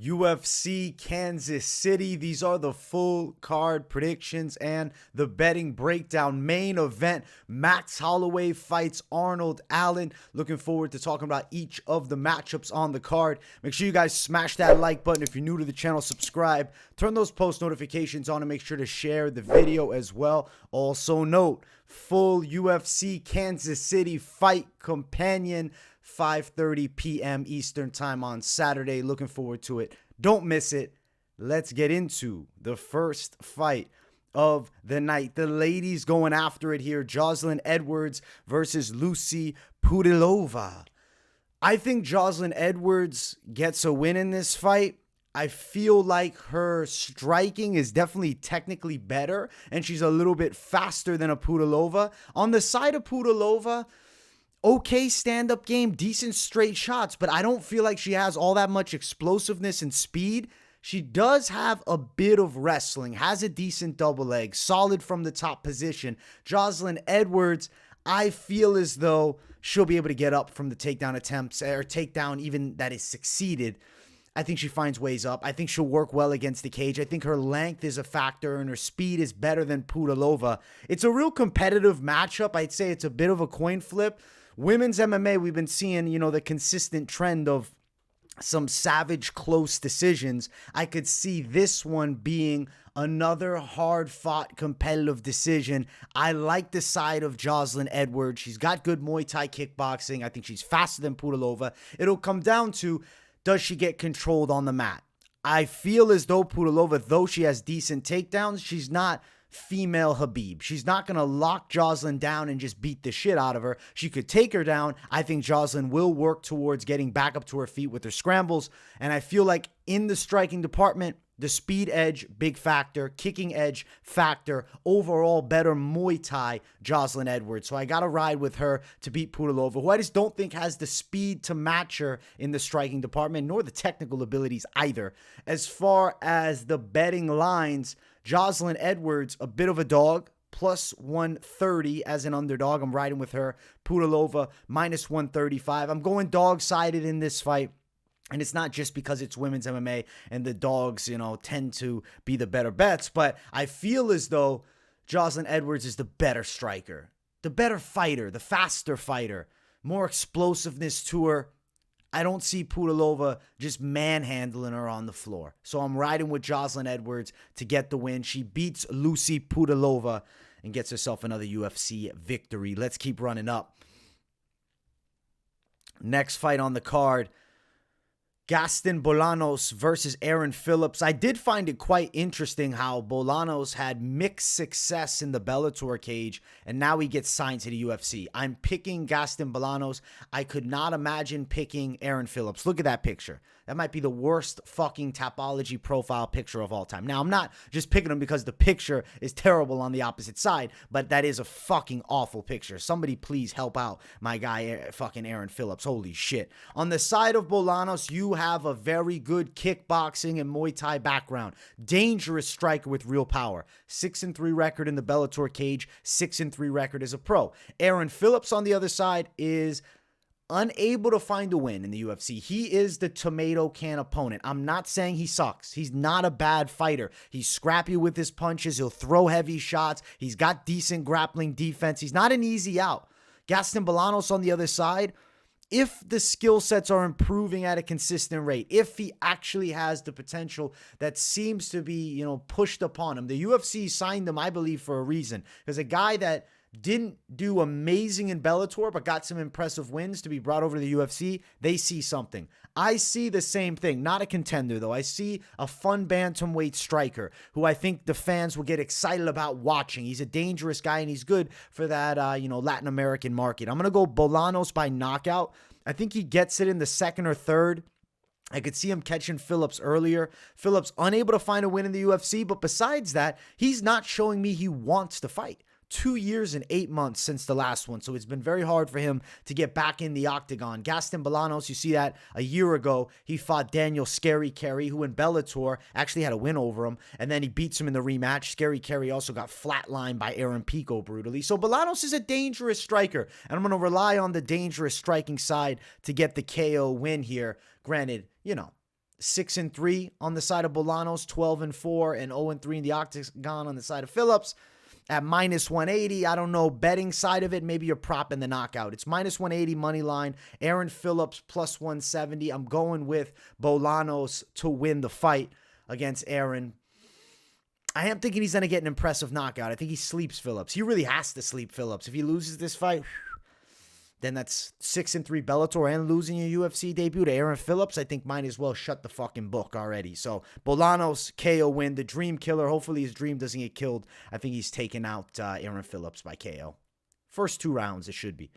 UFC Kansas City. These are the full card predictions and the betting breakdown. Main event, Max Holloway fights Arnold Allen. Looking forward to talking about each of the matchups on the card. Make sure you guys smash that like button. If you're new to the channel, subscribe. Turn those post notifications on and make sure to share the video as well. Also note, full UFC Kansas City fight companion, 5:30 p.m. Eastern time on Saturday. Looking forward to it. Don't miss it. Let's get into the first fight of the night. The ladies going after it here. Joselyne Edwards versus Lucie Pudilová. I think Joselyne Edwards gets a win in this fight. I feel like her striking is definitely technically better, and she's a little bit faster than a Pudilová. On the side of Pudilová, okay stand-up game, decent straight shots, but I don't feel like she has all that much explosiveness and speed. She does have a bit of wrestling, has a decent double leg, solid from the top position. Joselyne Edwards, I feel as though she'll be able to get up from the takedown attempts, or takedown even that is succeeded. I think she finds ways up. I think she'll work well against the cage. I think her length is a factor and her speed is better than Pudilová. It's a real competitive matchup. I'd say it's a bit of a coin flip. Women's MMA, we've been seeing, the consistent trend of some savage close decisions. I could see this one being another hard-fought competitive decision. I like the side of Joselyne Edwards. She's got good Muay Thai kickboxing. I think she's faster than Pudilová. It'll come down to, does she get controlled on the mat? I feel as though Pudilová, though she has decent takedowns, she's not female Habib. She's not going to lock Joselyne down and just beat the shit out of her. She could take her down. I think Joselyne will work towards getting back up to her feet with her scrambles. And I feel like in the striking department, the speed edge, big factor. Kicking edge, factor. Overall, better Muay Thai, Joselyne Edwards. So I got to ride with her to beat Pudilová, who I just don't think has the speed to match her in the striking department, nor the technical abilities either. As far as the betting lines, Joselyne Edwards, a bit of a dog, plus 130 as an underdog. I'm riding with her. Pudilová, minus 135. I'm going dog-sided in this fight. And it's not just because it's women's MMA and the dogs, tend to be the better bets. But I feel as though Joselyne Edwards is the better striker, the better fighter, the faster fighter, more explosiveness to her. I don't see Pudilová just manhandling her on the floor. So I'm riding with Joselyne Edwards to get the win. She beats Lucie Pudilová and gets herself another UFC victory. Let's keep running up. Next fight on the card, Gaston Bolaños versus Aaron Phillips. I did find it quite interesting how Bolaños had mixed success in the Bellator cage, and now he gets signed to the UFC. I'm picking Gaston Bolaños. I could not imagine picking Aaron Phillips. Look at that picture. That might be the worst fucking Tapology profile picture of all time. Now, I'm not just picking him because the picture is terrible on the opposite side, but that is a fucking awful picture. Somebody please help out my guy, fucking Aaron Phillips. Holy shit. On the side of Bolaños, you have a very good kickboxing and Muay Thai background. Dangerous striker with real power. 6-3 record in the Bellator cage. 6-3 record as a pro. Aaron Phillips on the other side is unable to find a win in the UFC. He is the tomato can opponent. I'm not saying he sucks. He's not a bad fighter. He's scrappy with his punches. He'll throw heavy shots. He's got decent grappling defense. He's not an easy out. Gaston Bolaños on the other side, if the skill sets are improving at a consistent rate, if he actually has the potential that seems to be, pushed upon him. The UFC signed him, I believe, for a reason. There's a guy that didn't do amazing in Bellator, but got some impressive wins to be brought over to the UFC. They see something. I see the same thing. Not a contender, though. I see a fun bantamweight striker who I think the fans will get excited about watching. He's a dangerous guy, and he's good for that, Latin American market. I'm going to go Bolaños by knockout. I think he gets it in the second or third. I could see him catching Phillips earlier. Phillips unable to find a win in the UFC, but besides that, he's not showing me he wants to fight. 2 years and 8 months since the last one, so it's been very hard for him to get back in the octagon. Gaston Bolaños, you see that a year ago, he fought Daniel Scary Kerry, who in Bellator actually had a win over him, and then he beats him in the rematch. Scary Kerry also got flatlined by Aaron Pico brutally. So Bolaños is a dangerous striker, and I'm going to rely on the dangerous striking side to get the KO win here. Granted, 6-3 on the side of Bolaños, 12-4, and 0-3 in the octagon on the side of Phillips. At minus 180, I don't know, betting side of it, maybe you're propping the knockout. It's minus 180 money line. Aaron Phillips plus 170. I'm going with Bolaños to win the fight against Aaron. I am thinking he's going to get an impressive knockout. I think he sleeps Phillips. He really has to sleep Phillips. If he loses this fight, then that's 6-3 Bellator and losing your UFC debut to Aaron Phillips. I think might as well shut the fucking book already. So Bolaños KO win, the dream killer. Hopefully his dream doesn't get killed. I think he's taking out Aaron Phillips by KO. First 2 rounds, it should be.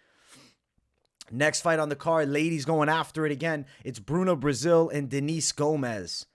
Next fight on the card, ladies going after it again. It's Bruna Brasil and Denise Gomes.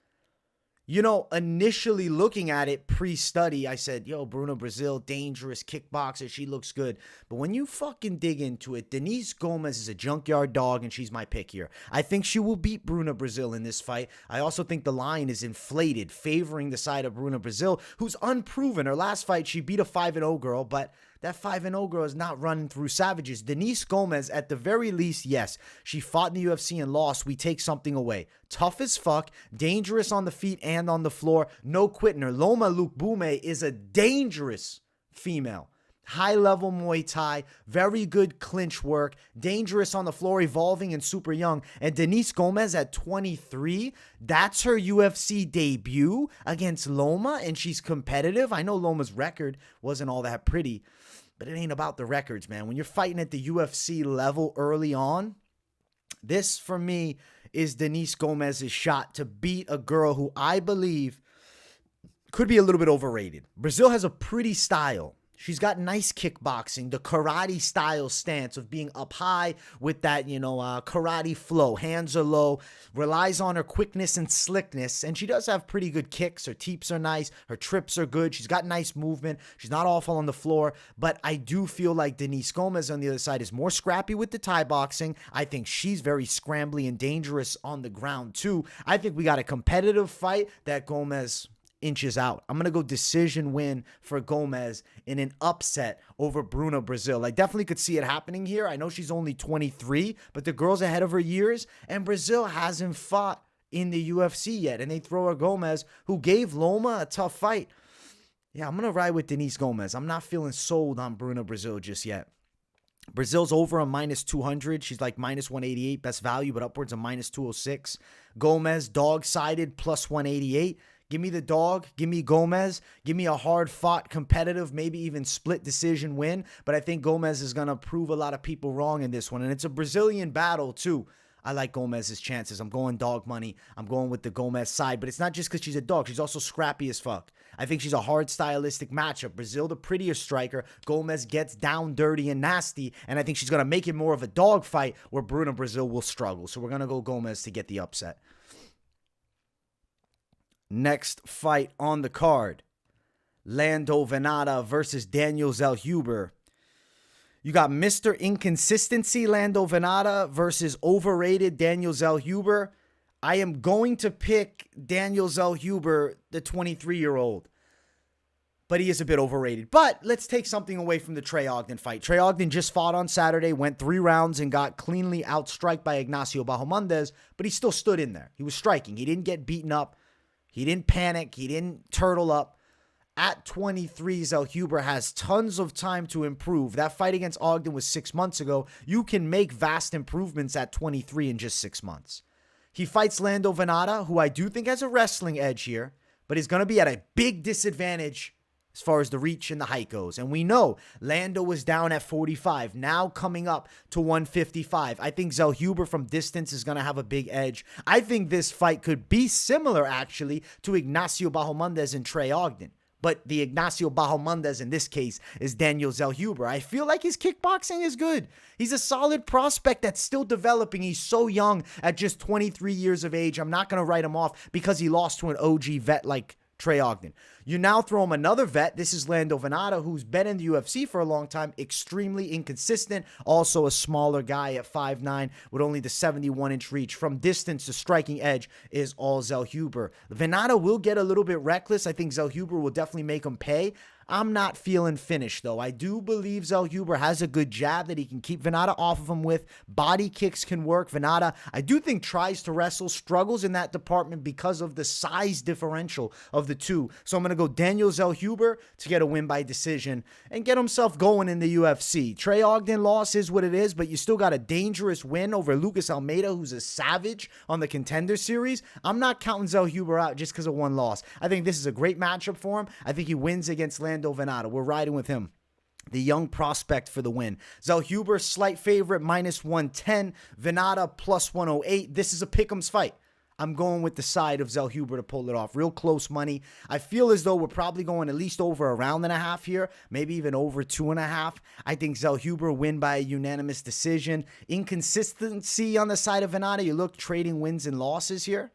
You know, initially looking at it pre-study, I said, yo, Bruna Brasil, dangerous kickboxer. She looks good. But when you fucking dig into it, Denise Gomes is a junkyard dog, and she's my pick here. I think she will beat Bruna Brasil in this fight. I also think the line is inflated, favoring the side of Bruna Brasil, who's unproven. Her last fight, she beat a 5-0 girl, but that 5-0 girl is not running through savages. Denise Gomes, at the very least, yes, she fought in the UFC and lost. We take something away. Tough as fuck, dangerous on the feet and on the floor. No quitting her. Loma Lukbume is a dangerous female. High-level Muay Thai, very good clinch work, dangerous on the floor, evolving and super young. And Denise Gomes at 23, that's her UFC debut against Loma, and she's competitive. I know Loma's record wasn't all that pretty, but it ain't about the records, man. When you're fighting at the UFC level early on, this, for me, is Denise Gomez's shot to beat a girl who I believe could be a little bit overrated. Brazil has a pretty style. She's got nice kickboxing, the karate style stance of being up high with that, karate flow. Hands are low, relies on her quickness and slickness, and she does have pretty good kicks. Her teeps are nice. Her trips are good. She's got nice movement. She's not awful on the floor, but I do feel like Denise Gomes on the other side is more scrappy with the Thai boxing. I think she's very scrambly and dangerous on the ground too. I think we got a competitive fight that Gomes inches out. I'm going to go decision win for Gomes in an upset over Bruna Brasil. I definitely could see it happening here. I know she's only 23, but the girl's ahead of her years, and Brasil hasn't fought in the UFC yet, and they throw her Gomes, who gave Loma a tough fight. Yeah, I'm going to ride with Denise Gomes. I'm not feeling sold on Bruna Brasil just yet. Brazil's over a minus 200. She's like minus 188, best value, but upwards of minus 206. Gomes, dog-sided, plus 188. Give me the dog. Give me Gomes. Give me a hard-fought, competitive, maybe even split decision win. But I think Gomes is going to prove a lot of people wrong in this one. And it's a Brazilian battle, too. I like Gomez's chances. I'm going dog money. I'm going with the Gomes side. But it's not just because she's a dog. She's also scrappy as fuck. I think she's a hard stylistic matchup. Brazil, the prettier striker. Gomes gets down dirty and nasty. And I think she's going to make it more of a dog fight where Bruna Brasil will struggle. So we're going to go Gomes to get the upset. Next fight on the card, Lando Vannata versus Daniel Zellhuber. You got Mr. Inconsistency Lando Vannata versus overrated Daniel Zellhuber. I am going to pick Daniel Zellhuber, the 23-year-old. But he is a bit overrated. But let's take something away from the Trey Ogden fight. Trey Ogden just fought on Saturday, went 3 rounds and got cleanly outstriked by Ignacio Bahamondes, but he still stood in there. He was striking. He didn't get beaten up. He didn't panic. He didn't turtle up. At 23, Zellhuber has tons of time to improve. That fight against Ogden was 6 months ago. You can make vast improvements at 23 in just 6 months. He fights Lando Vannata, who I do think has a wrestling edge here, but is going to be at a big disadvantage as far as the reach and the height goes. And we know Lando was down at 45, now coming up to 155. I think Zellhuber from distance is going to have a big edge. I think this fight could be similar, actually, to Ignacio Bahamondes and Trey Ogden. But the Ignacio Bahamondes in this case is Daniel Zellhuber. I feel like his kickboxing is good. He's a solid prospect that's still developing. He's so young at just 23 years of age. I'm not going to write him off because he lost to an OG vet like Trey Ogden. You now throw him another vet. This is Lando Vannata, who's been in the UFC for a long time, extremely inconsistent, also a smaller guy at 5'9", with only the 71-inch reach. From distance, the striking edge is all Zellhuber. Vannata will get a little bit reckless. I think Zellhuber will definitely make him pay. I'm not feeling finished, though. I do believe Zellhuber has a good jab that he can keep Vannata off of him with. Body kicks can work. Vannata, I do think, tries to wrestle, struggles in that department because of the size differential of the two. So I'm going to go Daniel Zellhuber to get a win by decision and get himself going in the UFC. Trey Ogden loss is what it is, but you still got a dangerous win over Lucas Almeida, who's a savage on the Contender Series. I'm not counting Zellhuber out just because of one loss. I think this is a great matchup for him. I think he wins against Lando Vannata. We're riding with him. The young prospect for the win. Zellhuber, slight favorite, -110. Vannata, +108. This is a pick'ems fight. I'm going with the side of Zellhuber to pull it off. Real close money. I feel as though we're probably going at least over a round and a half here, maybe even over 2.5. I think Zellhuber win by a unanimous decision. Inconsistency on the side of Vannata. You look trading wins and losses here.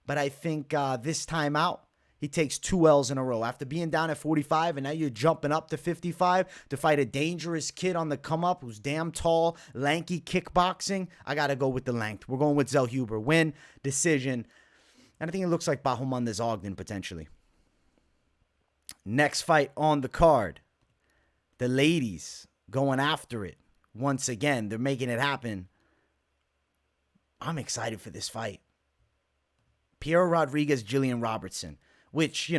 But I think this time out, he takes 2 L's in a row. After being down at 45, and now you're jumping up to 55 to fight a dangerous kid on the come-up who's damn tall, lanky kickboxing. I got to go with the length. We're going with Zellhuber. Win, decision. And I think it looks like Bahamondes Ogden, potentially. Next fight on the card. The ladies going after it. Once again, they're making it happen. I'm excited for this fight. Piera Rodriguez, Gillian Robertson. Which,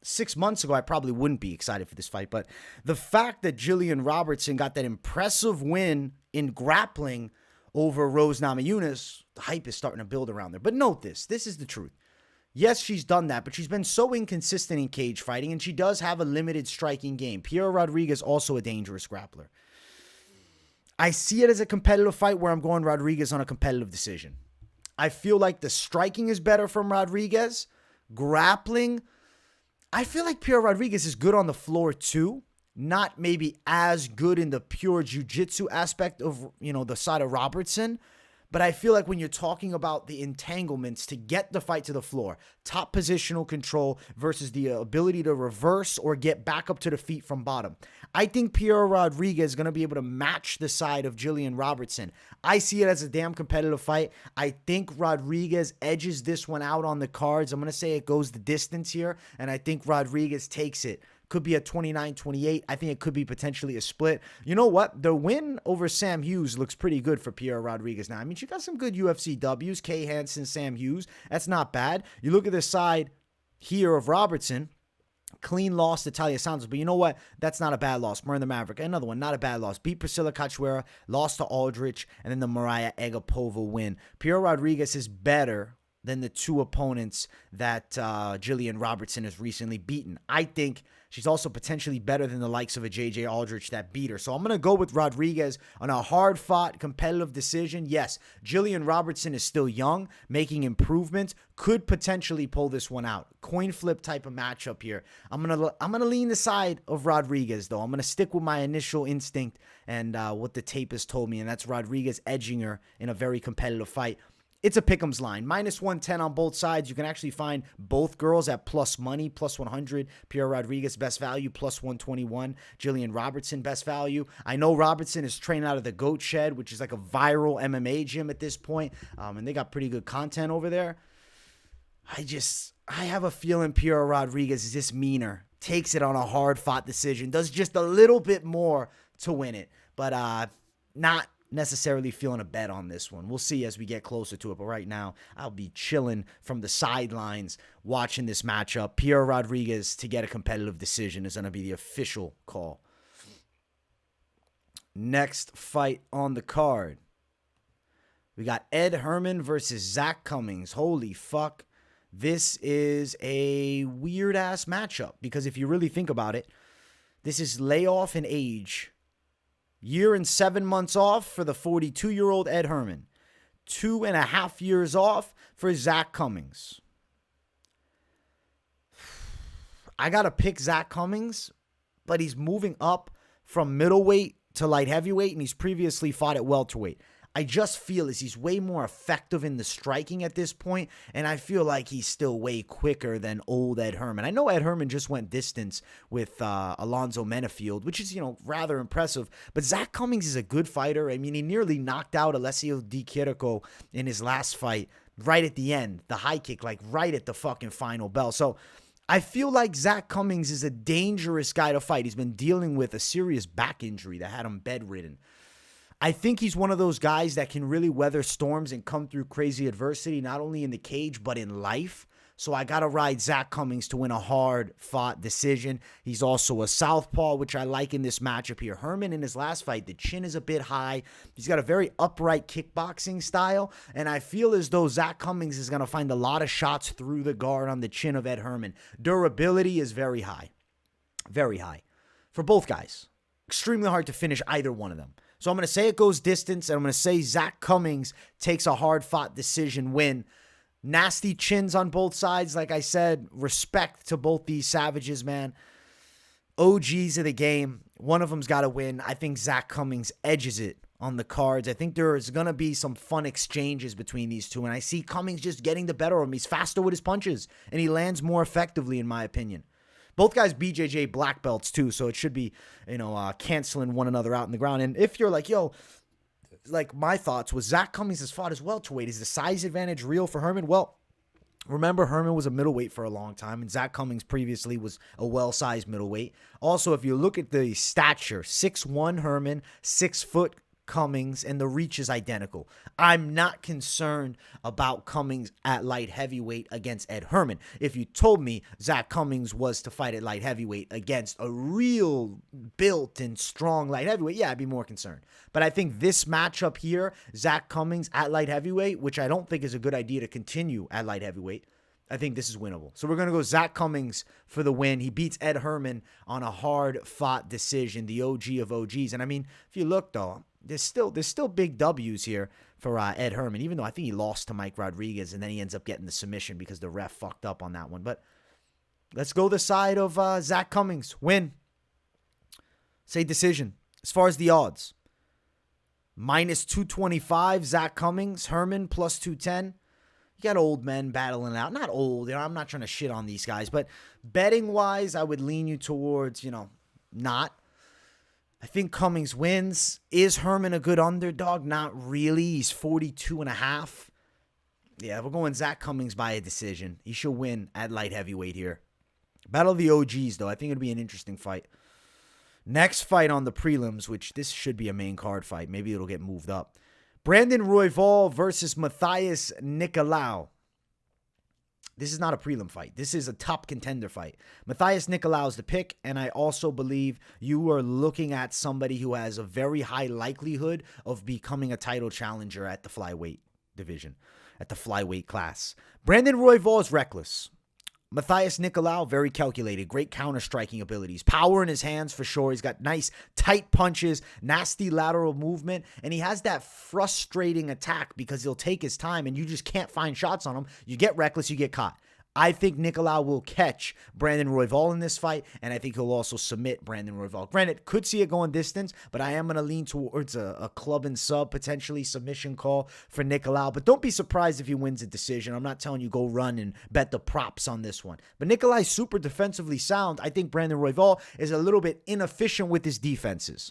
6 months ago, I probably wouldn't be excited for this fight. But the fact that Gillian Robertson got that impressive win in grappling over Rose Namajunas, the hype is starting to build around there. But note this. This is the truth. Yes, she's done that, but she's been so inconsistent in cage fighting, and she does have a limited striking game. Piera Rodriguez, also a dangerous grappler. I see it as a competitive fight where I'm going Rodriguez on a competitive decision. I feel like the striking is better from Rodriguez. Grappling, I feel like Piera Rodriguez is good on the floor too. Not maybe as good in the pure jiu-jitsu aspect of, the side of Robertson. But I feel like when you're talking about the entanglements to get the fight to the floor, top positional control versus the ability to reverse or get back up to the feet from bottom, I think Piera Rodriguez is going to be able to match the side of Gillian Robertson. I see it as a damn competitive fight. I think Rodriguez edges this one out on the cards. I'm going to say it goes the distance here, and I think Rodriguez takes it. Could be a 29-28. I think it could be potentially a split. You know what? The win over Sam Hughes looks pretty good for Piera Rodriguez now. I mean, she got some good UFC Ws. Kay Hansen, Sam Hughes. That's not bad. You look at the side here of Robertson. Clean loss to Talia Santos. But you know what? That's not a bad loss. Miranda Maverick. Another one. Not a bad loss. Beat Priscilla Cachoeira. Lost to Aldrich. And then the Mariah Agapova win. Piera Rodriguez is better than the two opponents that Gillian Robertson has recently beaten. I think she's also potentially better than the likes of a J.J. Aldrich that beat her. So I'm going to go with Rodriguez on a hard-fought, competitive decision. Yes, Gillian Robertson is still young, making improvements, could potentially pull this one out. Coin flip type of matchup here. I'm gonna lean the side of Rodriguez, though. I'm going to stick with my initial instinct and what the tape has told me, and that's Rodriguez edging her in a very competitive fight. It's a pick'ems line. -110 on both sides. You can actually find both girls at plus money, +100. Piera Rodriguez, best value, +121. Gillian Robertson, best value. I know Robertson is training out of the Goat Shed, which is like a viral MMA gym at this point. And they got pretty good content over there. I have a feeling Piera Rodriguez is just meaner. Takes it on a hard-fought decision. Does just a little bit more to win it. But not necessarily feeling a bet on this one. We'll see as we get closer to it, but right now I'll be chilling from the sidelines watching this matchup. Piera Rodriguez to get a competitive decision is going to be the official call. Next fight on the card, we got Ed Herman versus Zak Cummings. Holy fuck. This is a weird-ass matchup because if you really think about it, this is layoff in age. Year and 7 months off for the 42-year-old Ed Herman. 2.5 years off for Zak Cummings. I got to pick Zak Cummings, but he's moving up from middleweight to light heavyweight, and he's previously fought at welterweight. I just feel as he's way more effective in the striking at this point, and I feel like he's still way quicker than old Ed Herman. I know Ed Herman just went distance with Alonzo Menafield, which is, rather impressive, but Zak Cummings is a good fighter. I mean, he nearly knocked out Alessio Di Chirico in his last fight right at the end, the high kick, like right at the fucking final bell. So I feel like Zak Cummings is a dangerous guy to fight. He's been dealing with a serious back injury that had him bedridden. I think he's one of those guys that can really weather storms and come through crazy adversity, not only in the cage, but in life. So I got to ride Zak Cummings to win a hard-fought decision. He's also a southpaw, which I like in this matchup here. Herman, in his last fight, the chin is a bit high. He's got a very upright kickboxing style, and I feel as though Zak Cummings is going to find a lot of shots through the guard on the chin of Ed Herman. Durability is very high. Very high. For both guys. Extremely hard to finish either one of them. So I'm going to say it goes distance, and I'm going to say Zak Cummings takes a hard-fought decision win. Nasty chins on both sides. Like I said, respect to both these savages, man. OGs of the game. One of them's got to win. I think Zak Cummings edges it on the cards. I think there's going to be some fun exchanges between these two, and I see Cummings just getting the better of him. He's faster with his punches, and he lands more effectively, in my opinion. Both guys BJJ black belts, too, so it should be, canceling one another out in the ground. And if you're like, yo, like my thoughts was Zak Cummings has fought as welterweight. Is the size advantage real for Herman? Well, remember Herman was a middleweight for a long time, and Zak Cummings previously was a well-sized middleweight. Also, if you look at the stature, 6'1" Herman, 6 foot Cummings, and the reach is identical. I'm not concerned about Cummings at light heavyweight against Ed Herman. If you told me Zak Cummings was to fight at light heavyweight against a real built and strong light heavyweight, yeah, I'd be more concerned. But I think this matchup here, Zak Cummings at light heavyweight, which I don't think is a good idea to continue at light heavyweight, I think this is winnable. So we're going to go Zak Cummings for the win. He beats Ed Herman on a hard-fought decision, the OG of OGs. And I mean, if you look, though, there's still big W's here for Ed Herman, even though I think he lost to Mike Rodriguez, and then he ends up getting the submission because the ref fucked up on that one. But let's go the side of Zak Cummings. Win. Say decision. As far as the odds, minus 225, Zak Cummings. Herman, plus 210. You got old men battling out. Not old, I'm not trying to shit on these guys, but betting-wise, I would lean you towards, not. I think Cummings wins. Is Herman a good underdog? Not really. He's 42.5. Yeah, we're going Zak Cummings by a decision. He should win at light heavyweight here. Battle of the OGs, though. I think it'll be an interesting fight. Next fight on the prelims, which this should be a main card fight. Maybe it'll get moved up. Brandon Royval versus Matheus Nicolau. This is not a prelim fight. This is a top contender fight. Matheus Nicolau is the pick, and I also believe you are looking at somebody who has a very high likelihood of becoming a title challenger at the flyweight division, at the flyweight class. Brandon Royval is reckless. Matheus Nicolau, very calculated, great counter-striking abilities. Power in his hands for sure. He's got nice, tight punches, nasty lateral movement, and he has that frustrating attack because he'll take his time and you just can't find shots on him. You get reckless, you get caught. I think Nicolau will catch Brandon Royval in this fight, and I think he'll also submit Brandon Royval. Granted, could see it going distance, but I am going to lean towards a club and sub, potentially submission call for Nicolau. But don't be surprised if he wins a decision. I'm not telling you go run and bet the props on this one. But Nicolau is super defensively sound. I think Brandon Royval is a little bit inefficient with his defenses.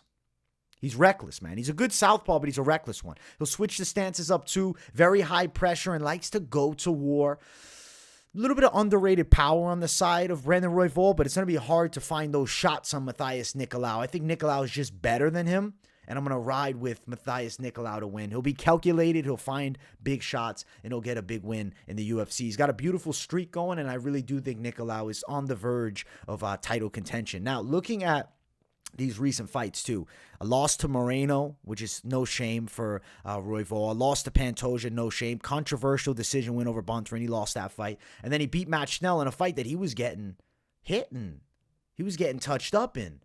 He's reckless, man. He's a good southpaw, but he's a reckless one. He'll switch the stances up too, very high pressure, and likes to go to war. A little bit of underrated power on the side of Brandon Royval, but it's going to be hard to find those shots on Matheus Nicolau. I think Nicolau is just better than him, and I'm going to ride with Matheus Nicolau to win. He'll be calculated, he'll find big shots, and he'll get a big win in the UFC. He's got a beautiful streak going, and I really do think Nicolau is on the verge of title contention. Now, looking at these recent fights too. A loss to Moreno, which is no shame for Royval. A loss to Pantoja, no shame. Controversial decision win over Bontorin. He lost that fight. And then he beat Matt Schnell in a fight that he was getting hit in. He was getting touched up in.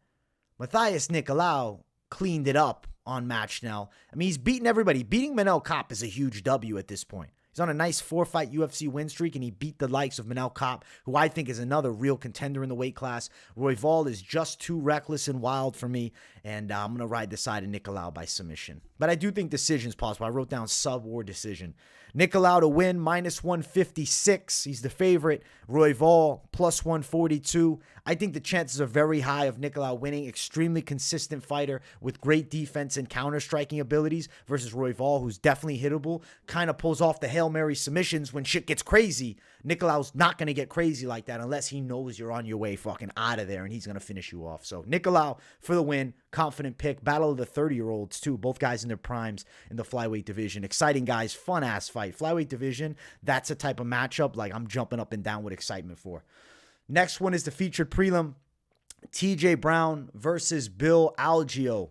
Matheus Nicolau cleaned it up on Matt Schnell. I mean, he's beaten everybody. Beating Manel Kape is a huge W at this point. He's on a nice 4-fight UFC win streak, and he beat the likes of Manel Kape, who I think is another real contender in the weight class. Royval is just too reckless and wild for me, and I'm going to ride the side of Nicolau by submission. But I do think decision's possible. I wrote down sub or decision. Nicolau to win, minus 156. He's the favorite. Royval, plus 142. I think the chances are very high of Nicolau winning. Extremely consistent fighter with great defense and counter-striking abilities versus Royval, who's definitely hittable. Kind of pulls off the Hail Hail Mary submissions when shit gets crazy. Nicolau's not going to get crazy like that unless he knows you're on your way fucking out of there and he's going to finish you off. So Nicolau for the win. Confident pick. Battle of the 30-year-olds too. Both guys in their primes in the flyweight division. Exciting guys. Fun-ass fight. Flyweight division, that's a type of matchup like I'm jumping up and down with excitement for. Next one is the featured prelim. TJ Brown versus Bill Algeo.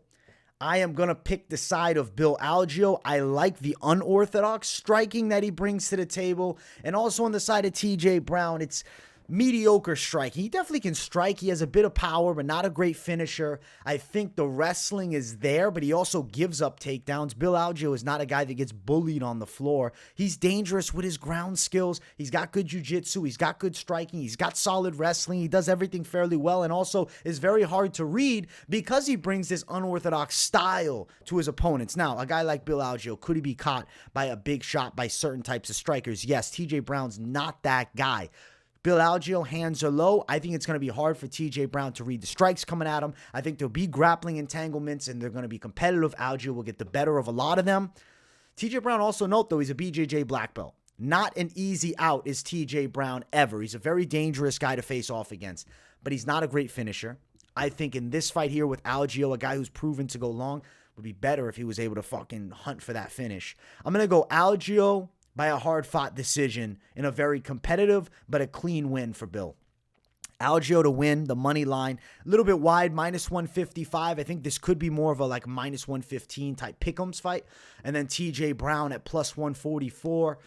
I am going to pick the side of Bill Algeo. I like the unorthodox striking that he brings to the table. And also on the side of TJ Brown, it's mediocre striking. He definitely can strike. He has a bit of power, but not a great finisher. I think the wrestling is there, but he also gives up takedowns. Bill Algeo is not a guy that gets bullied on the floor. He's dangerous with his ground skills. He's got good jiu-jitsu. He's got good striking. He's got solid wrestling. He does everything fairly well and also is very hard to read because he brings this unorthodox style to his opponents. Now, a guy like Bill Algeo, could he be caught by a big shot by certain types of strikers? Yes, TJ Brown's not that guy. Bill Algeo, hands are low. I think it's going to be hard for TJ Brown to read the strikes coming at him. I think there'll be grappling entanglements and they're going to be competitive. Algeo will get the better of a lot of them. TJ Brown, also note though, he's a BJJ black belt. Not an easy out is TJ Brown ever. He's a very dangerous guy to face off against, but he's not a great finisher. I think in this fight here with Algeo, a guy who's proven to go long, would be better if he was able to fucking hunt for that finish. I'm going to go Algeo by a hard-fought decision in a very competitive but a clean win for Bill. Algeo to win, the money line, a little bit wide, minus 155. I think this could be more of a like minus 115 type pick'ems fight. And then TJ Brown at plus 144.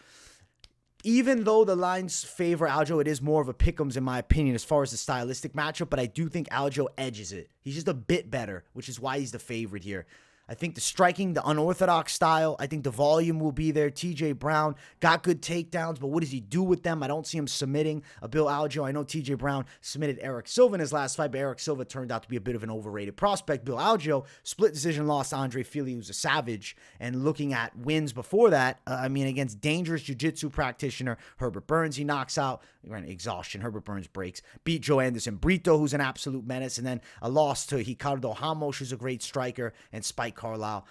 Even though the lines favor Algeo, it is more of a pick'ems in my opinion as far as the stylistic matchup, but I do think Algeo edges it. He's just a bit better, which is why he's the favorite here. I think the striking, the unorthodox style, I think the volume will be there. TJ Brown got good takedowns, but what does he do with them? I don't see him submitting a Bill Algeo. I know TJ Brown submitted Eric Silva in his last fight, but Eric Silva turned out to be a bit of an overrated prospect. Bill Algeo, split decision loss to Andre Fili, who's a savage. And looking at wins before that, against dangerous jiu-jitsu practitioner Herbert Burns, he knocks out. Exhaustion. Herbert Burns breaks. Beat Joe Anderson Brito, who's an absolute menace. And then a loss to Ricardo Ramos, who's a great striker. And Spike Carlisle,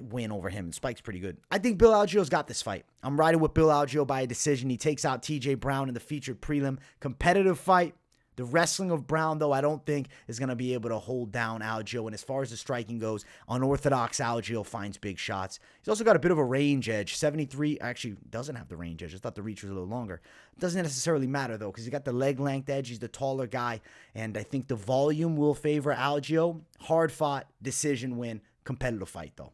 win over him. And Spike's pretty good. I think Bill Algeo's got this fight. I'm riding with Bill Algeo by a decision. He takes out TJ Brown in the featured prelim. Competitive fight. The wrestling of Brown, though, I don't think is going to be able to hold down Algeo. And as far as the striking goes, unorthodox Algeo finds big shots. He's also got a bit of a range edge. 73 actually doesn't have the range edge. I thought the reach was a little longer. It doesn't necessarily matter, though, because he got the leg length edge. He's the taller guy. And I think the volume will favor Algeo. Hard-fought, decision win, competitive fight, though.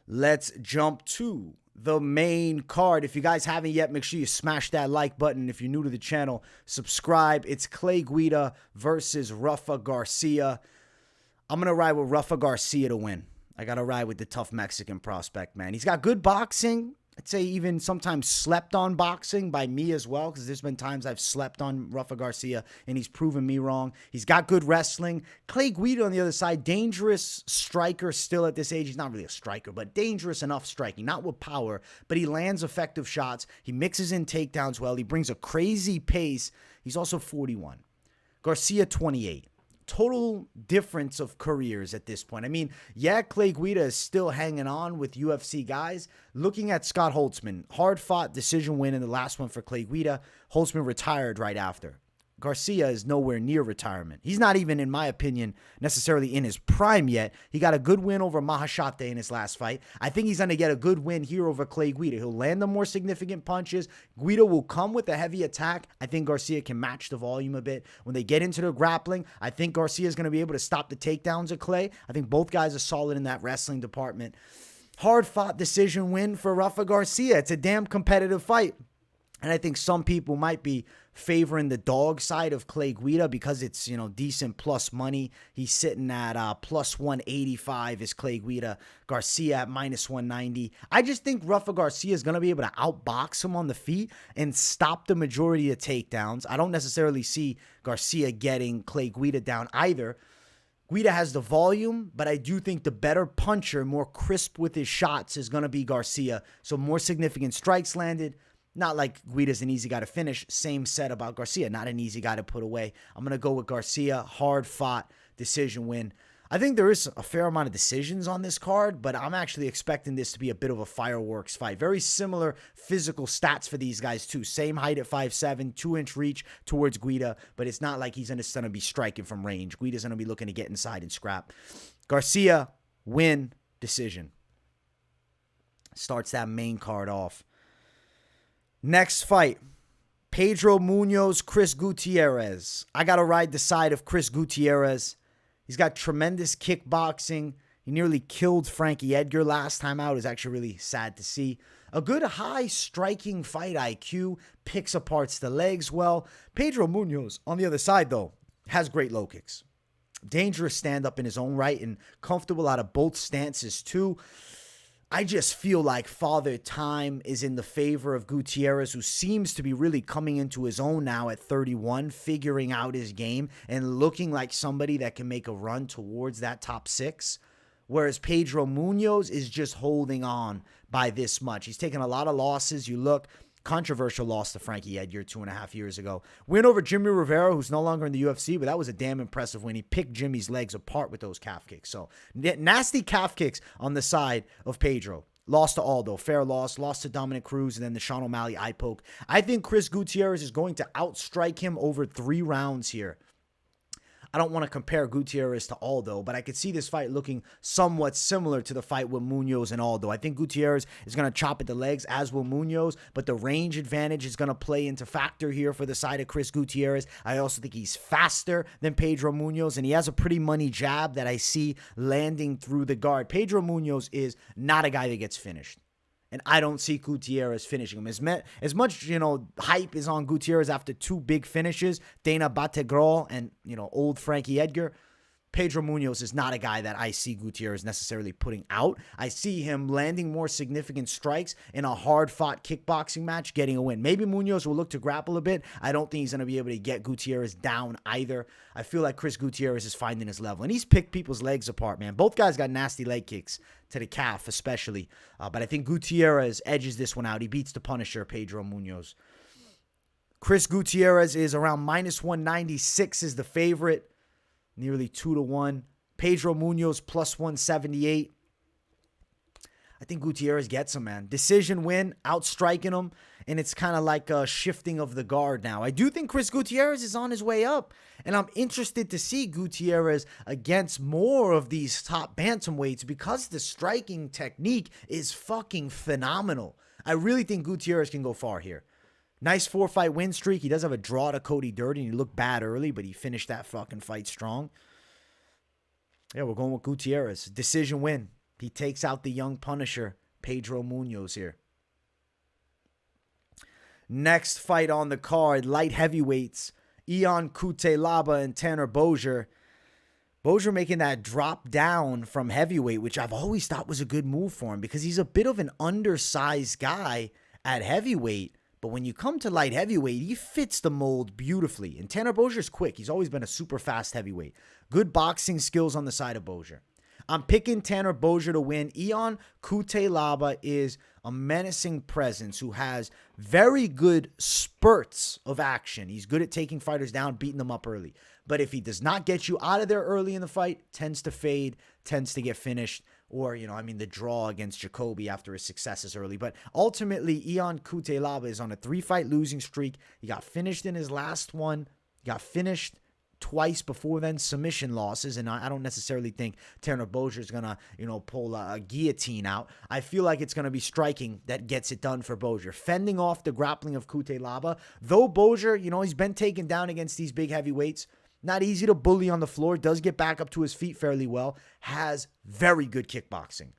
Let's jump to the main card. If you guys haven't yet, make sure you smash that like button. If you're new to the channel, subscribe. It's Clay Guida versus Rafa Garcia. I'm going to ride with Rafa Garcia to win. I got to ride with the tough Mexican prospect, man. He's got good boxing. I'd say even sometimes slept on boxing by me as well, because there's been times I've slept on Rafa Garcia and he's proven me wrong. He's got good wrestling. Clay Guida on the other side, dangerous striker still at this age. He's not really a striker, but dangerous enough striking, not with power, but he lands effective shots. He mixes in takedowns well. He brings a crazy pace. He's also 41. Garcia, 28. Total difference of careers at this point. I mean, yeah, Clay Guida is still hanging on with UFC guys. Looking at Scott Holtzman, hard-fought decision win in the last one for Clay Guida. Holtzman retired right after. Garcia is nowhere near retirement. He's not even, in my opinion, necessarily in his prime yet. He got a good win over Mahashate in his last fight. I think he's going to get a good win here over Clay Guida. He'll land the more significant punches. Guida will come with a heavy attack. I think Garcia can match the volume a bit. When they get into the grappling, I think Garcia is going to be able to stop the takedowns of Clay. I think both guys are solid in that wrestling department. Hard-fought decision win for Rafa Garcia. It's a damn competitive fight. And I think some people might be favoring the dog side of Clay Guida because it's, decent plus money. He's sitting at plus 185 is Clay Guida. Garcia at minus 190. I just think Rafa Garcia is going to be able to outbox him on the feet and stop the majority of takedowns. I don't necessarily see Garcia getting Clay Guida down either. Guida has the volume, but I do think the better puncher, more crisp with his shots, is going to be Garcia. So more significant strikes landed. Not like Guida's an easy guy to finish. Same said about Garcia. Not an easy guy to put away. I'm going to go with Garcia. Hard-fought decision win. I think there is a fair amount of decisions on this card, but I'm actually expecting this to be a bit of a fireworks fight. Very similar physical stats for these guys too. Same height at 5'7", 2-inch reach towards Guida, but it's not like he's just going to be striking from range. Guida's going to be looking to get inside and scrap. Garcia, win, decision. Starts that main card off. Next fight, Pedro Munhoz, Chris Gutierrez. I got to ride the side of Chris Gutierrez. He's got tremendous kickboxing. He nearly killed Frankie Edgar last time out. It's actually really sad to see. A good high striking fight IQ. Picks apart the legs well. Pedro Munhoz, on the other side though, has great low kicks. Dangerous stand-up in his own right and comfortable out of both stances too. I just feel like Father Time is in the favor of Gutierrez, who seems to be really coming into his own now at 31, figuring out his game and looking like somebody that can make a run towards that top 6. Whereas Pedro Munhoz is just holding on by this much. He's taken a lot of losses. You look, controversial loss to Frankie Edgar 2.5 years ago. Win over Jimmy Rivera, who's no longer in the UFC, but that was a damn impressive win. He picked Jimmy's legs apart with those calf kicks. So nasty calf kicks on the side of Pedro. Lost to Aldo, fair loss. Lost to Dominic Cruz, and then the Sean O'Malley eye poke. I think Chris Gutierrez is going to outstrike him over 3 rounds here. I don't want to compare Gutierrez to Aldo, but I could see this fight looking somewhat similar to the fight with Munhoz and Aldo. I think Gutierrez is going to chop at the legs, as will Munhoz, but the range advantage is going to play into factor here for the side of Chris Gutierrez. I also think he's faster than Pedro Munhoz, and he has a pretty money jab that I see landing through the guard. Pedro Munhoz is not a guy that gets finished. And I don't see Gutierrez finishing him. As much, hype is on Gutierrez after 2 big finishes, Dana Bategral and, old Frankie Edgar. Pedro Munhoz is not a guy that I see Gutierrez necessarily putting out. I see him landing more significant strikes in a hard-fought kickboxing match, getting a win. Maybe Munhoz will look to grapple a bit. I don't think he's going to be able to get Gutierrez down either. I feel like Chris Gutierrez is finding his level. And he's picked people's legs apart, man. Both guys got nasty leg kicks to the calf especially. But I think Gutierrez edges this one out. He beats the Punisher, Pedro Munhoz. Chris Gutierrez is around -196 is the favorite. Nearly 2-1. Pedro Munhoz +178. I think Gutierrez gets him, man. Decision win, outstriking him, and it's kind of like a shifting of the guard now. I do think Chris Gutierrez is on his way up, and I'm interested to see Gutierrez against more of these top bantamweights because the striking technique is fucking phenomenal. I really think Gutierrez can go far here. Nice 4-fight win streak. He does have a draw to Cody Durden. He looked bad early, but he finished that fucking fight strong. Yeah, we're going with Gutierrez. Decision win. He takes out the young Punisher, Pedro Munhoz here. Next fight on the card, light heavyweights. Ion Cutelaba and Tanner Bozier. Bozier making that drop down from heavyweight, which I've always thought was a good move for him because he's a bit of an undersized guy at heavyweight. But when you come to light heavyweight, he fits the mold beautifully. And Tanner Bozier's quick. He's always been a super fast heavyweight. Good boxing skills on the side of Bozier. I'm picking Tanner Bozier to win. Ion Cutelaba is a menacing presence who has very good spurts of action. He's good at taking fighters down, beating them up early. But if he does not get you out of there early in the fight, tends to fade, tends to get finished. Or, the draw against Jacoby after his successes early. But ultimately, Ion Cutelaba is on a 3-fight losing streak. He got finished in his last one. He got finished twice before then, submission losses. And I don't necessarily think Tanner Bozier is going to, pull a guillotine out. I feel like it's going to be striking that gets it done for Bozier. Fending off the grappling of Cutelaba. Though Bozier, he's been taken down against these big heavyweights. Not easy to bully on the floor. Does get back up to his feet fairly well. Has very good kickboxing.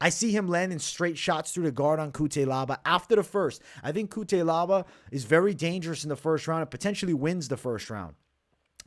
I see him landing straight shots through the guard on Cutelaba after the first. I think Cutelaba is very dangerous in the first round and potentially wins the first round.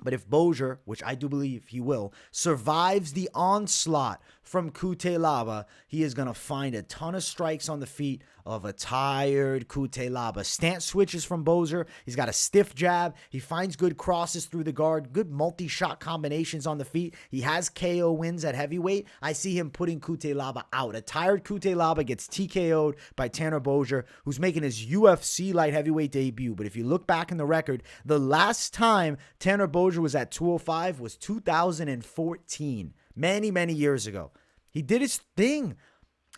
But if Bozier, which I do believe he will, survives the onslaught from Cutelaba, he is going to find a ton of strikes on the feet of a tired Cutelaba. Stance switches from Bozier. He's got a stiff jab. He finds good crosses through the guard, good multi-shot combinations on the feet. He has KO wins at heavyweight. I see him putting Cutelaba out. A tired Cutelaba gets TKO'd by Tanner Bozier, who's making his UFC light heavyweight debut. But if you look back in the record, the last time Tanner Bozier was at 205 was 2014. many, many years ago. He did his thing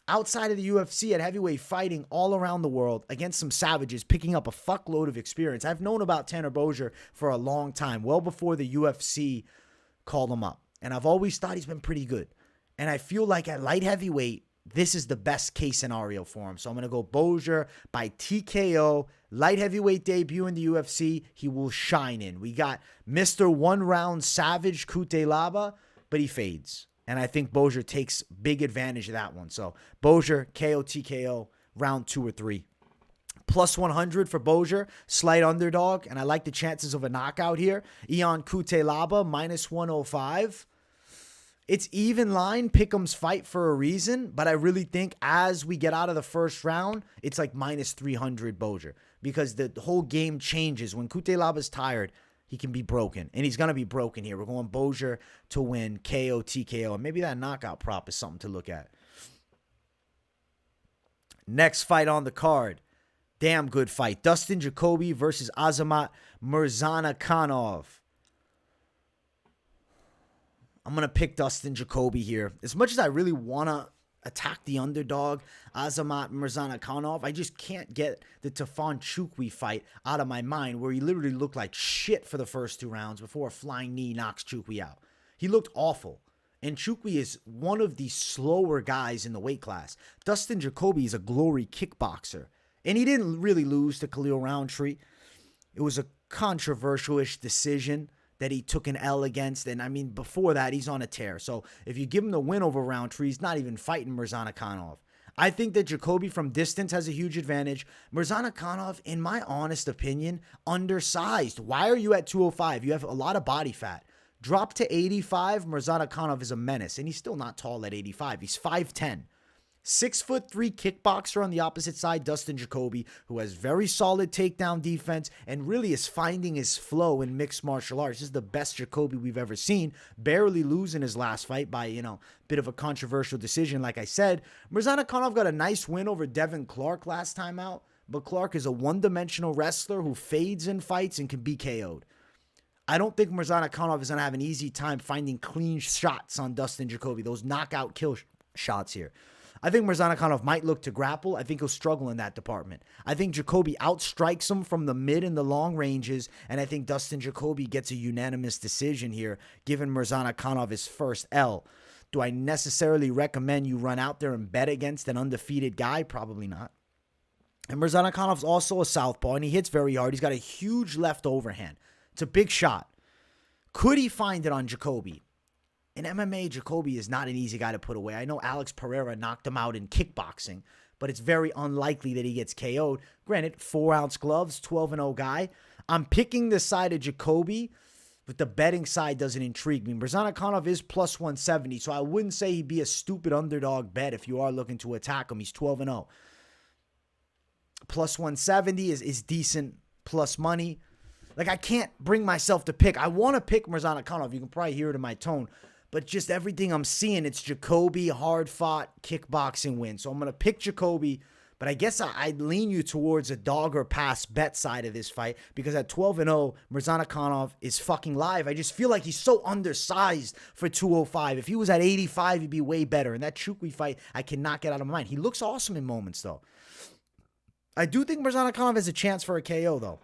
outside of the UFC at heavyweight, fighting all around the world against some savages, picking up a fuckload of experience. I've known about Tanner Bozier for a long time, well before the UFC called him up. And I've always thought he's been pretty good. And I feel like at light heavyweight, this is the best case scenario for him. So I'm going to go Bozier by TKO. Light heavyweight debut in the UFC, he will shine in. We got Mr. One-Round Savage Cutelaba, but he fades. And I think Bozier takes big advantage of that one. So Bozier, KO, TKO, round 2 or 3. Plus 100 for Bozier, slight underdog. And I like the chances of a knockout here. Ion Cutelaba, minus 105. It's even line, Pick'em's fight for a reason, but I really think as we get out of the first round, it's like minus 300 Bozier, because the whole game changes. When Cutelaba's tired, he can be broken, and he's going to be broken here. We're going Bozier to win, KO, TKO, and maybe that knockout prop is something to look at. Next fight on the card, damn good fight. Dustin Jacoby versus Azamat Murzakanov. I'm going to pick Dustin Jacoby here. As much as I really want to attack the underdog, Azamat Murzakanov, I just can't get the Tafon Chukwi fight out of my mind, where he literally looked like shit for the first 2 rounds before a flying knee knocks Chukwi out. He looked awful. And Chukwi is one of the slower guys in the weight class. Dustin Jacoby is a glory kickboxer. And he didn't really lose to Khalil Roundtree. It was a controversial-ish decision that he took an L against. And I mean, before that, he's on a tear. So if you give him the win over Roundtree, he's not even fighting Murzakanov. I think that Jacoby from distance has a huge advantage. Murzakanov, in my honest opinion, undersized. Why are you at 205? You have a lot of body fat. Drop to 85, Murzakanov is a menace. And he's still not tall at 85. He's 5'10". 6'3" kickboxer on the opposite side, Dustin Jacoby, who has very solid takedown defense and really is finding his flow in mixed martial arts. This is the best Jacoby we've ever seen. Barely losing his last fight by, bit of a controversial decision, like I said. Murzakanov got a nice win over Devin Clark last time out, but Clark is a one-dimensional wrestler who fades in fights and can be KO'd. I don't think Murzakanov is going to have an easy time finding clean shots on Dustin Jacoby, those knockout kill shots here. I think Murzakanov might look to grapple. I think he'll struggle in that department. I think Jacoby outstrikes him from the mid and the long ranges, and I think Dustin Jacoby gets a unanimous decision here, giving Murzakanov his first L. Do I necessarily recommend you run out there and bet against an undefeated guy? Probably not. And Murzakonov's also a southpaw, and he hits very hard. He's got a huge left overhand. It's a big shot. Could he find it on Jacoby? In MMA, Jacoby is not an easy guy to put away. I know Alex Pereira knocked him out in kickboxing, but it's very unlikely that he gets KO'd. Granted, 4-ounce gloves, 12-0 guy. I'm picking the side of Jacoby, but the betting side doesn't intrigue me. Murzakanov is plus 170, so I wouldn't say he'd be a stupid underdog bet if you are looking to attack him. He's 12-0. Plus 170 is decent plus money. Like, I can't bring myself to pick. I want to pick Murzakanov. You can probably hear it in my tone. But just everything I'm seeing, it's Jacoby, hard-fought, kickboxing win. So I'm going to pick Jacoby, but I guess I'd lean you towards a dog or pass bet side of this fight, because at 12-0, Murzakanov is fucking live. I just feel like he's so undersized for 205. If he was at 85, he'd be way better. And that Chukwi fight, I cannot get out of my mind. He looks awesome in moments, though. I do think Murzakanov has a chance for a KO, though.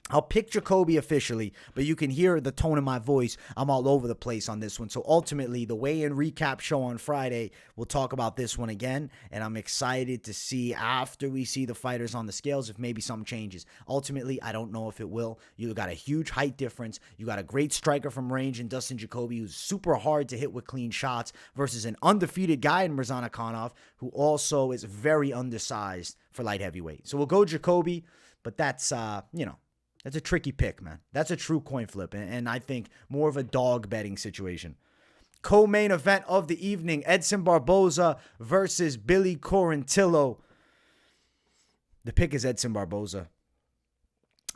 I'll pick Jacoby officially, but you can hear the tone in my voice. I'm all over the place on this one. So ultimately, the weigh-in recap show on Friday, we'll talk about this one again, and I'm excited to see after we see the fighters on the scales if maybe something changes. Ultimately, I don't know if it will. You got a huge height difference. You got a great striker from range in Dustin Jacoby, who's super hard to hit with clean shots, versus an undefeated guy in Murzakanov, who also is very undersized for light heavyweight. So we'll go Jacoby, but that's, that's a tricky pick, man. That's a true coin flip, and I think more of a dog betting situation. Co-main event of the evening, Edson Barboza versus Billy Quarantillo. The pick is Edson Barboza.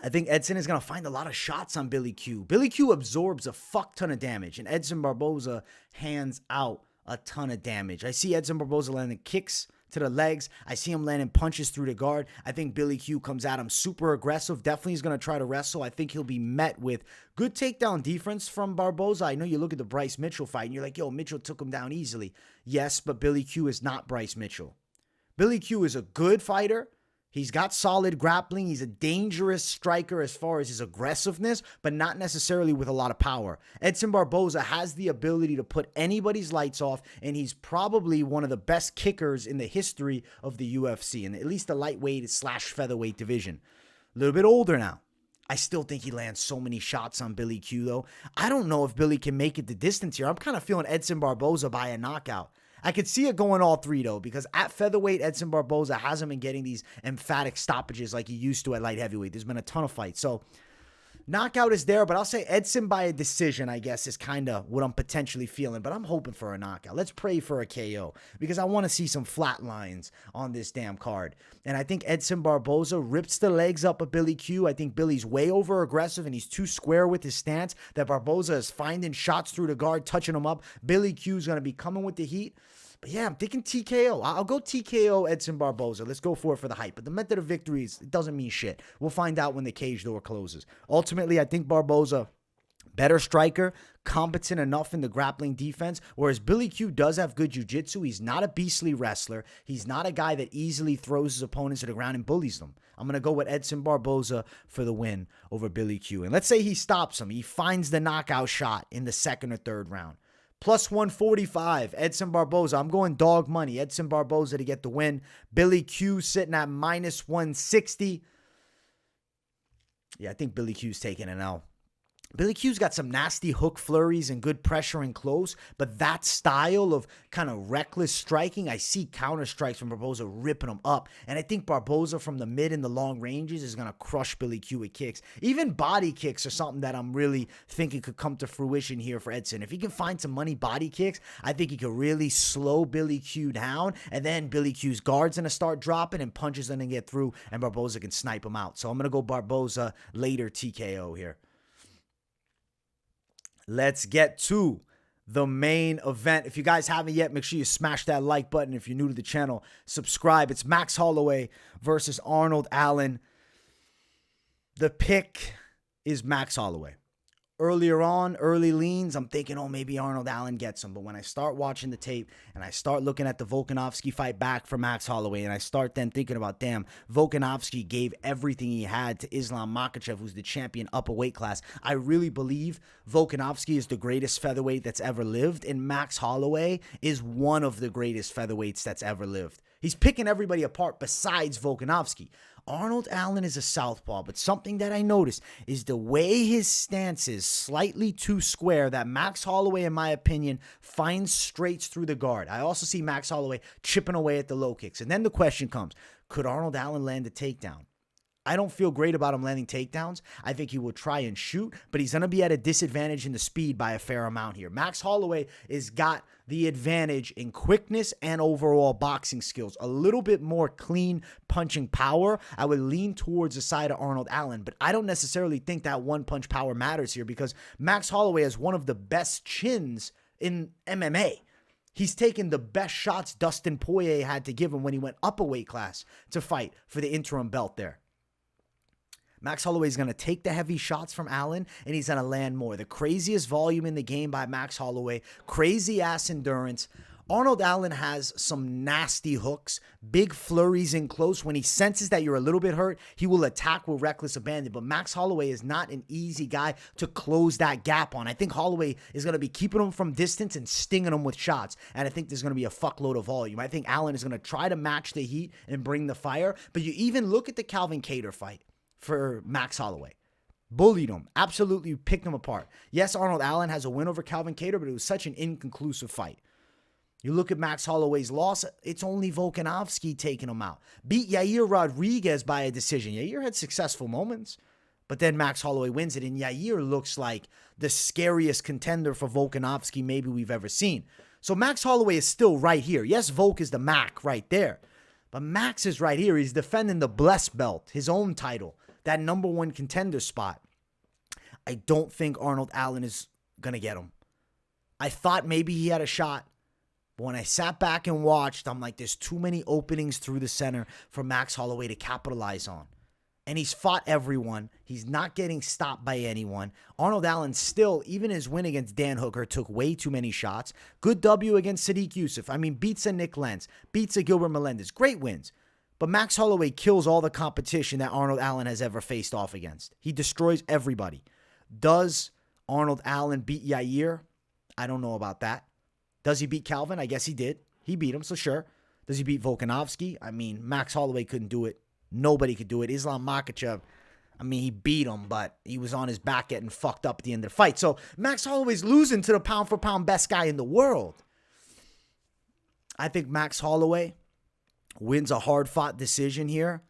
I think Edson is going to find a lot of shots on Billy Q. Billy Q absorbs a fuck ton of damage, and Edson Barboza hands out a ton of damage. I see Edson Barboza landing kicks to the legs. I see him landing punches through the guard. I think Billy Q comes at him super aggressive. Definitely is going to try to wrestle. I think he'll be met with good takedown defense from Barboza. I know you look at the Bryce Mitchell fight and you're like, yo, Mitchell took him down easily. Yes, but Billy Q is not Bryce Mitchell. Billy Q is a good fighter. He's got solid grappling. He's a dangerous striker as far as his aggressiveness, but not necessarily with a lot of power. Edson Barboza has the ability to put anybody's lights off, and he's probably one of the best kickers in the history of the UFC, and at least the lightweight / featherweight division. A little bit older now. I still think he lands so many shots on Billy Q, though. I don't know if Billy can make it the distance here. I'm kind of feeling Edson Barboza by a knockout. I could see it going all three, though, because at featherweight, Edson Barboza hasn't been getting these emphatic stoppages like he used to at light heavyweight. There's been a ton of fights. So knockout is there, but I'll say Edson by a decision, I guess, is kind of what I'm potentially feeling. But I'm hoping for a knockout. Let's pray for a KO because I want to see some flat lines on this damn card. And I think Edson Barboza rips the legs up of Billy Q. I think Billy's way over aggressive and he's too square with his stance that Barboza is finding shots through the guard, touching him up. Billy Q's going to be coming with the heat. But yeah, I'm thinking TKO. I'll go TKO Edson Barboza. Let's go for it for the hype. But the method of victory it doesn't mean shit. We'll find out when the cage door closes. Ultimately, I think Barboza, better striker, competent enough in the grappling defense, whereas Billy Q does have good jiu-jitsu. He's not a beastly wrestler. He's not a guy that easily throws his opponents to the ground and bullies them. I'm going to go with Edson Barboza for the win over Billy Q. And let's say he stops him. He finds the knockout shot in the second or third round. Plus 145, Edson Barboza. I'm going dog money. Edson Barboza to get the win. Billy Q sitting at minus 160. Yeah, I think Billy Q's taking an L. Billy Q's got some nasty hook flurries and good pressure and close, but that style of kind of reckless striking, I see counter strikes from Barboza ripping him up. And I think Barboza from the mid and the long ranges is going to crush Billy Q with kicks. Even body kicks are something that I'm really thinking could come to fruition here for Edson. If he can find some money body kicks, I think he could really slow Billy Q down. And then Billy Q's guard's going to start dropping and punches going to get through and Barboza can snipe him out. So I'm going to go Barboza later TKO here. Let's get to the main event. If you guys haven't yet, make sure you smash that like button. If you're new to the channel, subscribe. It's Max Holloway versus Arnold Allen. The pick is Max Holloway. Earlier on, early leans, I'm thinking, oh, maybe Arnold Allen gets him. But when I start watching the tape and I start looking at the Volkanovski fight back for Max Holloway, and I start then thinking about, damn, Volkanovski gave everything he had to Islam Makhachev, who's the champion upper weight class. I really believe Volkanovski is the greatest featherweight that's ever lived, and Max Holloway is one of the greatest featherweights that's ever lived. He's picking everybody apart besides Volkanovski. Arnold Allen is a southpaw, but something that I noticed is the way his stance is slightly too square that Max Holloway, in my opinion, finds straights through the guard. I also see Max Holloway chipping away at the low kicks. And then the question comes, could Arnold Allen land a takedown? I don't feel great about him landing takedowns. I think he will try and shoot, but he's going to be at a disadvantage in the speed by a fair amount here. Max Holloway has got the advantage in quickness and overall boxing skills. A little bit more clean punching power. I would lean towards the side of Arnold Allen, but I don't necessarily think that one-punch power matters here because Max Holloway has one of the best chins in MMA. He's taken the best shots Dustin Poirier had to give him when he went up a weight class to fight for the interim belt there. Max Holloway is going to take the heavy shots from Allen, and he's going to land more. The craziest volume in the game by Max Holloway. Crazy-ass endurance. Arnold Allen has some nasty hooks, big flurries in close. When he senses that you're a little bit hurt, he will attack with reckless abandon. But Max Holloway is not an easy guy to close that gap on. I think Holloway is going to be keeping him from distance and stinging him with shots. And I think there's going to be a fuckload of volume. I think Allen is going to try to match the heat and bring the fire. But you even look at the Calvin Kattar fight for Max Holloway. Bullied him. Absolutely picked him apart. Yes, Arnold Allen has a win over Calvin Kattar, but it was such an inconclusive fight. You look at Max Holloway's loss, it's only Volkanovski taking him out. Beat Yair Rodriguez by a decision. Yair had successful moments, but then Max Holloway wins it, and Yair looks like the scariest contender for Volkanovski maybe we've ever seen. So Max Holloway is still right here. Yes, Volk is the Mac right there, but Max is right here. He's defending the Blessed Belt, his own title, that #1 contender spot. I don't think Arnold Allen is going to get him. I thought maybe he had a shot. But when I sat back and watched, I'm like, there's too many openings through the center for Max Holloway to capitalize on. And he's fought everyone. He's not getting stopped by anyone. Arnold Allen still, even his win against Dan Hooker, took way too many shots. Good W against Sadiq Youssef. I mean, beats a Nick Lentz, beats a Gilbert Melendez. Great wins. But Max Holloway kills all the competition that Arnold Allen has ever faced off against. He destroys everybody. Does Arnold Allen beat Yair? I don't know about that. Does he beat Calvin? I guess he did. He beat him, so sure. Does he beat Volkanovski? I mean, Max Holloway couldn't do it. Nobody could do it. Islam Makhachev, I mean, he beat him, but he was on his back getting fucked up at the end of the fight. So Max Holloway's losing to the pound-for-pound best guy in the world. I think Max Holloway wins a hard-fought decision here,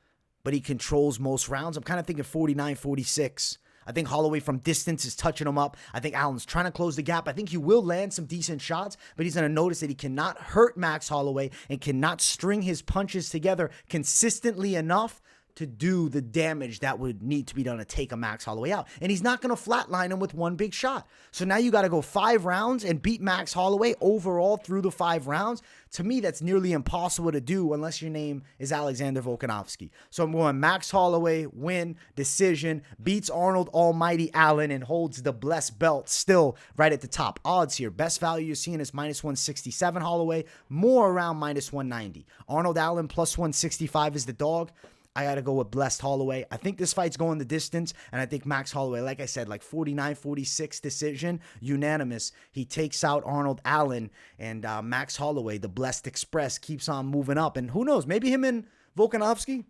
but he controls most rounds. I'm kind of thinking 49-46. I think Holloway from distance is touching him up. I think Allen's trying to close the gap. I think he will land some decent shots, but he's going to notice that he cannot hurt Max Holloway and cannot string his punches together consistently enough to do the damage that would need to be done to take a Max Holloway out. And he's not going to flatline him with one big shot. So now you got to go 5 rounds and beat Max Holloway overall through the 5 rounds. To me, that's nearly impossible to do unless your name is Alexander Volkanovski. So I'm going Max Holloway, win, decision, beats Arnold Almighty Allen, and holds the blessed belt still right at the top. Odds here, best value you're seeing is -167 Holloway, more around -190. Arnold Allen +165 is the dog. I got to go with blessed Holloway. I think this fight's going the distance, and I think Max Holloway, like I said, like 49-46 decision, unanimous. He takes out Arnold Allen, and Max Holloway, the blessed express, keeps on moving up. And who knows, maybe him and Volkanovski,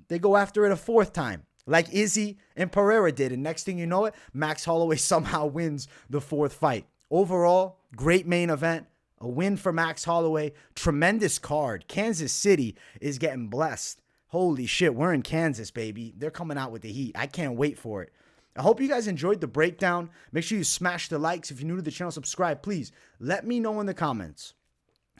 they go after it a 4th time, like Izzy and Pereira did. And next thing you know it, Max Holloway somehow wins the 4th fight. Overall, great main event. A win for Max Holloway. Tremendous card. Kansas City is getting blessed. Holy shit, we're in Kansas, baby. They're coming out with the heat. I can't wait for it. I hope you guys enjoyed the breakdown. Make sure you smash the likes. If you're new to the channel, subscribe. Please let me know in the comments.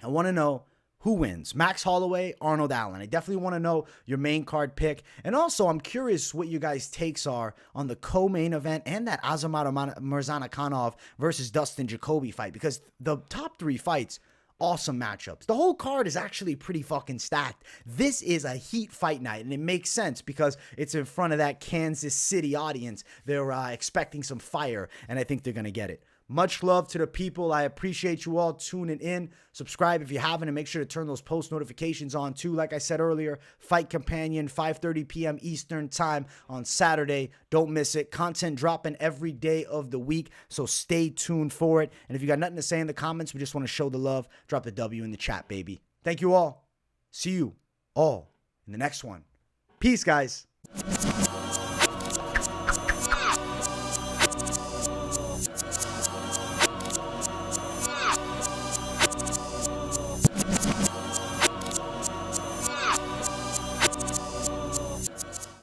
I want to know who wins, Max Holloway, Arnold Allen. I definitely want to know your main card pick. And also, I'm curious what you guys' takes are on the co-main event and that Azamat Murzakanov versus Dustin Jacoby fight. Because the top 3 fights, awesome matchups. The whole card is actually pretty fucking stacked. This is a heat fight night, and it makes sense because it's in front of that Kansas City audience. They're expecting some fire, and I think they're going to get it. Much love to the people. I appreciate you all tuning in. Subscribe if you haven't, and make sure to turn those post notifications on too. Like I said earlier, Fight Companion, 5:30 p.m. Eastern time on Saturday. Don't miss it. Content dropping every day of the week, so stay tuned for it. And if you got nothing to say in the comments, we just want to show the love, drop the W in the chat, baby. Thank you all. See you all in the next one. Peace, guys.